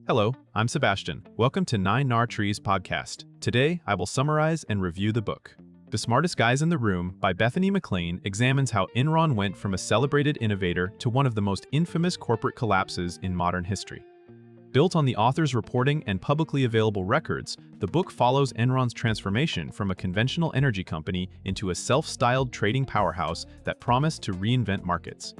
Hello, I'm Sebastian. Welcome to 9 Trees podcast. Today, I will summarize and review the book. The Smartest Guys in the Room by Bethany McLean examines how Enron went from a celebrated innovator to one of the most infamous corporate collapses in modern history. Built on the author's reporting and publicly available records, the book follows Enron's transformation from a conventional energy company into a self-styled trading powerhouse that promised to reinvent markets.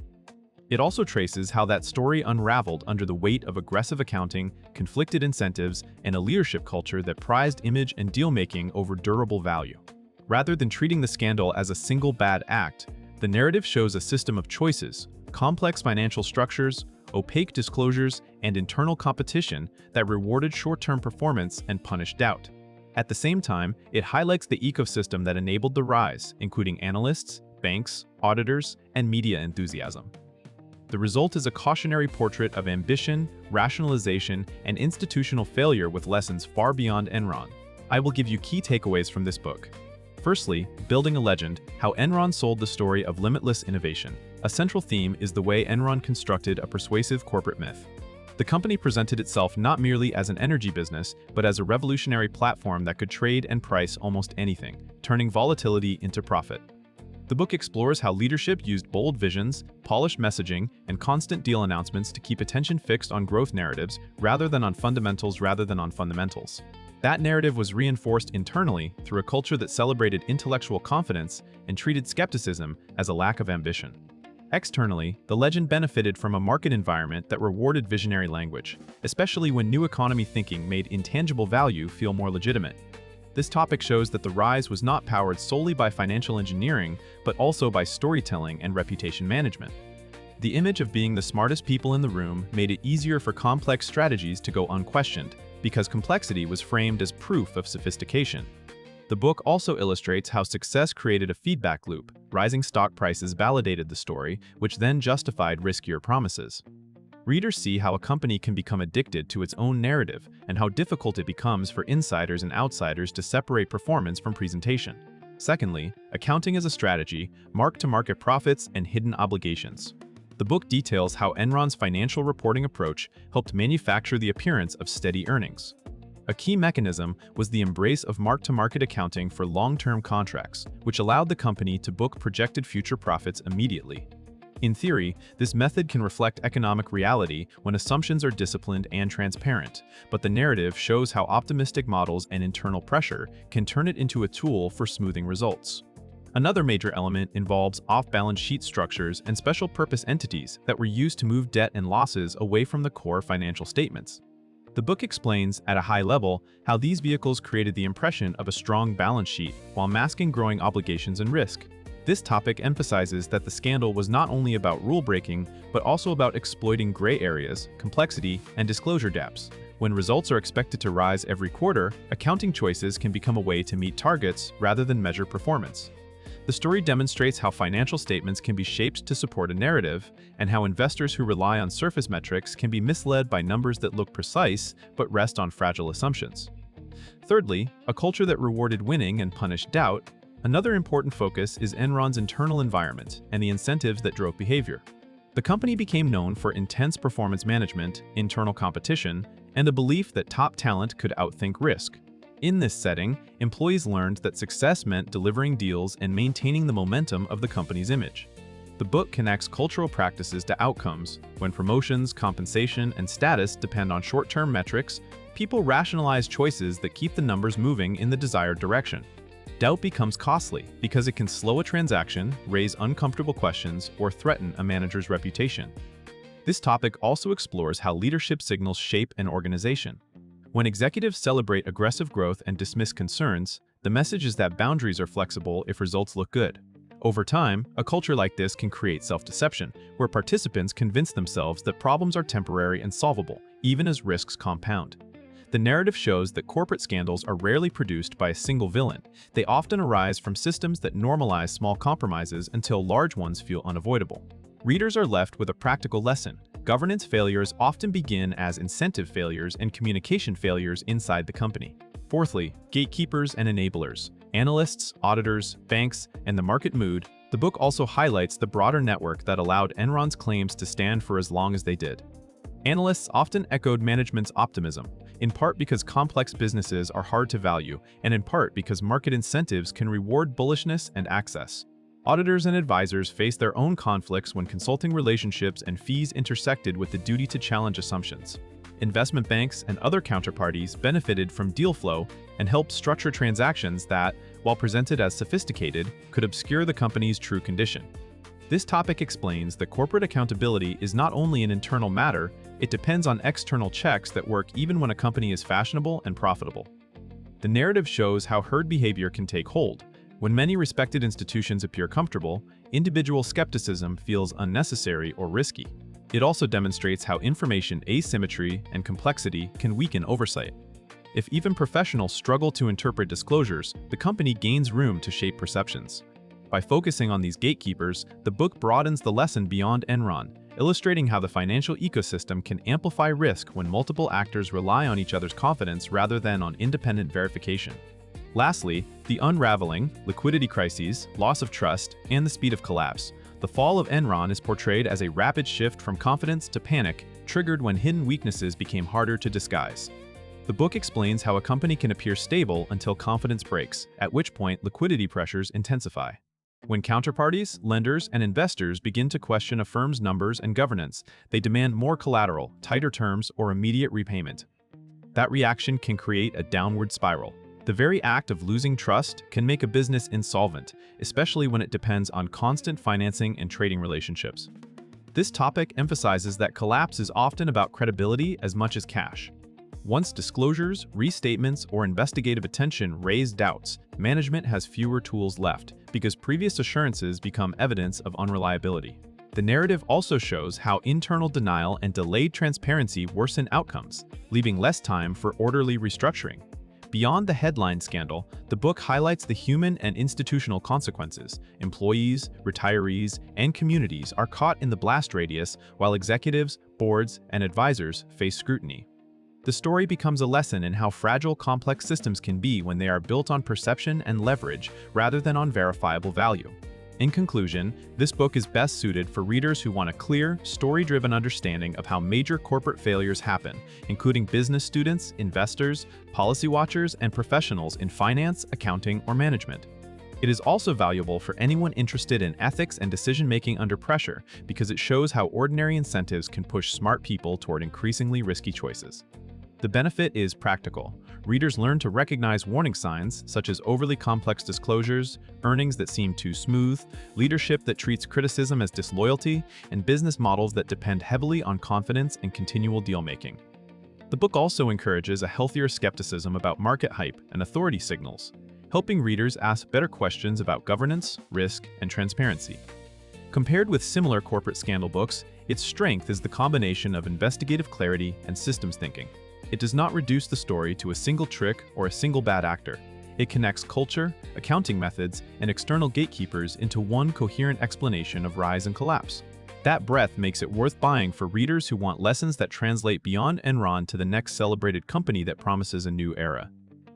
It also traces how that story unraveled under the weight of aggressive accounting, conflicted incentives, and a leadership culture that prized image and deal-making over durable value. Rather than treating the scandal as a single bad act, the narrative shows a system of choices, complex financial structures, opaque disclosures, and internal competition that rewarded short-term performance and punished doubt. At the same time, it highlights the ecosystem that enabled the rise, including analysts, banks, auditors, and media enthusiasm. The result is a cautionary portrait of ambition, rationalization, and institutional failure with lessons far beyond Enron. I will give you key takeaways from this book. Firstly, building a legend, how Enron sold the story of limitless innovation. A central theme is the way Enron constructed a persuasive corporate myth. The company presented itself not merely as an energy business, but as a revolutionary platform that could trade and price almost anything, turning volatility into profit. The book explores how leadership used bold visions, polished messaging, and constant deal announcements to keep attention fixed on growth narratives rather than on fundamentals. That narrative was reinforced internally through a culture that celebrated intellectual confidence and treated skepticism as a lack of ambition. Externally, the legend benefited from a market environment that rewarded visionary language, especially when new economy thinking made intangible value feel more legitimate. This topic shows that the rise was not powered solely by financial engineering, but also by storytelling and reputation management. The image of being the smartest people in the room made it easier for complex strategies to go unquestioned, because complexity was framed as proof of sophistication. The book also illustrates how success created a feedback loop. Rising stock prices validated the story, which then justified riskier promises. Readers see how a company can become addicted to its own narrative and how difficult it becomes for insiders and outsiders to separate performance from presentation. Secondly, accounting as a strategy, mark-to-market profits and hidden obligations. The book details how Enron's financial reporting approach helped manufacture the appearance of steady earnings. A key mechanism was the embrace of mark-to-market accounting for long-term contracts, which allowed the company to book projected future profits immediately. In theory, this method can reflect economic reality when assumptions are disciplined and transparent, but the narrative shows how optimistic models and internal pressure can turn it into a tool for smoothing results. Another major element involves off-balance sheet structures and special-purpose entities that were used to move debt and losses away from the core financial statements. The book explains, at a high level, how these vehicles created the impression of a strong balance sheet while masking growing obligations and risk. This topic emphasizes that the scandal was not only about rule-breaking, but also about exploiting gray areas, complexity, and disclosure gaps. When results are expected to rise every quarter, accounting choices can become a way to meet targets rather than measure performance. The story demonstrates how financial statements can be shaped to support a narrative, and how investors who rely on surface metrics can be misled by numbers that look precise but rest on fragile assumptions. Thirdly, a culture that rewarded winning and punished doubt. Another important focus is Enron's internal environment and the incentives that drove behavior. The company became known for intense performance management, internal competition, and a belief that top talent could outthink risk. In this setting, employees learned that success meant delivering deals and maintaining the momentum of the company's image. The book connects cultural practices to outcomes. When promotions, compensation, and status depend on short-term metrics, people rationalize choices that keep the numbers moving in the desired direction. Doubt becomes costly because it can slow a transaction, raise uncomfortable questions, or threaten a manager's reputation. This topic also explores how leadership signals shape an organization. When executives celebrate aggressive growth and dismiss concerns, the message is that boundaries are flexible if results look good. Over time, a culture like this can create self-deception, where participants convince themselves that problems are temporary and solvable, even as risks compound. The narrative shows that corporate scandals are rarely produced by a single villain. They often arise from systems that normalize small compromises until large ones feel unavoidable. Readers are left with a practical lesson. Governance failures often begin as incentive failures and communication failures inside the company. Fourthly, gatekeepers and enablers. Analysts, auditors, banks, and the market mood. The book also highlights the broader network that allowed Enron's claims to stand for as long as they did. Analysts often echoed management's optimism, in part because complex businesses are hard to value, and in part because market incentives can reward bullishness and access. Auditors and advisors face their own conflicts when consulting relationships and fees intersected with the duty to challenge assumptions. Investment banks and other counterparties benefited from deal flow and helped structure transactions that, while presented as sophisticated, could obscure the company's true condition. This topic explains that corporate accountability is not only an internal matter, it depends on external checks that work even when a company is fashionable and profitable. The narrative shows how herd behavior can take hold. When many respected institutions appear comfortable, individual skepticism feels unnecessary or risky. It also demonstrates how information asymmetry and complexity can weaken oversight. If even professionals struggle to interpret disclosures, the company gains room to shape perceptions. By focusing on these gatekeepers, the book broadens the lesson beyond Enron, illustrating how the financial ecosystem can amplify risk when multiple actors rely on each other's confidence rather than on independent verification. Lastly, the unraveling, liquidity crises, loss of trust, and the speed of collapse. The fall of Enron is portrayed as a rapid shift from confidence to panic, triggered when hidden weaknesses became harder to disguise. The book explains how a company can appear stable until confidence breaks, at which point liquidity pressures intensify. When counterparties, lenders, and investors begin to question a firm's numbers and governance, they demand more collateral, tighter terms, or immediate repayment. That reaction can create a downward spiral. The very act of losing trust can make a business insolvent, especially when it depends on constant financing and trading relationships. This topic emphasizes that collapse is often about credibility as much as cash. Once disclosures, restatements, or investigative attention raise doubts, management has fewer tools left because previous assurances become evidence of unreliability. The narrative also shows how internal denial and delayed transparency worsen outcomes, leaving less time for orderly restructuring. Beyond the headline scandal, the book highlights the human and institutional consequences. Employees, retirees, and communities are caught in the blast radius while executives, boards, and advisors face scrutiny. The story becomes a lesson in how fragile complex systems can be when they are built on perception and leverage rather than on verifiable value. In conclusion, this book is best suited for readers who want a clear, story-driven understanding of how major corporate failures happen, including business students, investors, policy watchers, and professionals in finance, accounting, or management. It is also valuable for anyone interested in ethics and decision-making under pressure because it shows how ordinary incentives can push smart people toward increasingly risky choices. The benefit is practical. Readers learn to recognize warning signs, such as overly complex disclosures, earnings that seem too smooth, leadership that treats criticism as disloyalty, and business models that depend heavily on confidence and continual deal-making. The book also encourages a healthier skepticism about market hype and authority signals, helping readers ask better questions about governance, risk, and transparency. Compared with similar corporate scandal books, its strength is the combination of investigative clarity and systems thinking. It does not reduce the story to a single trick or a single bad actor. It connects culture, accounting methods, and external gatekeepers into one coherent explanation of rise and collapse. That breadth makes it worth buying for readers who want lessons that translate beyond Enron to the next celebrated company that promises a new era.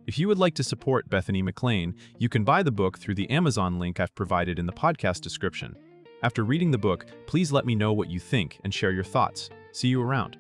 If you would like to support Bethany McLean, you can buy the book through the Amazon link I've provided in the podcast description. After reading the book, please let me know what you think and share your thoughts. See you around.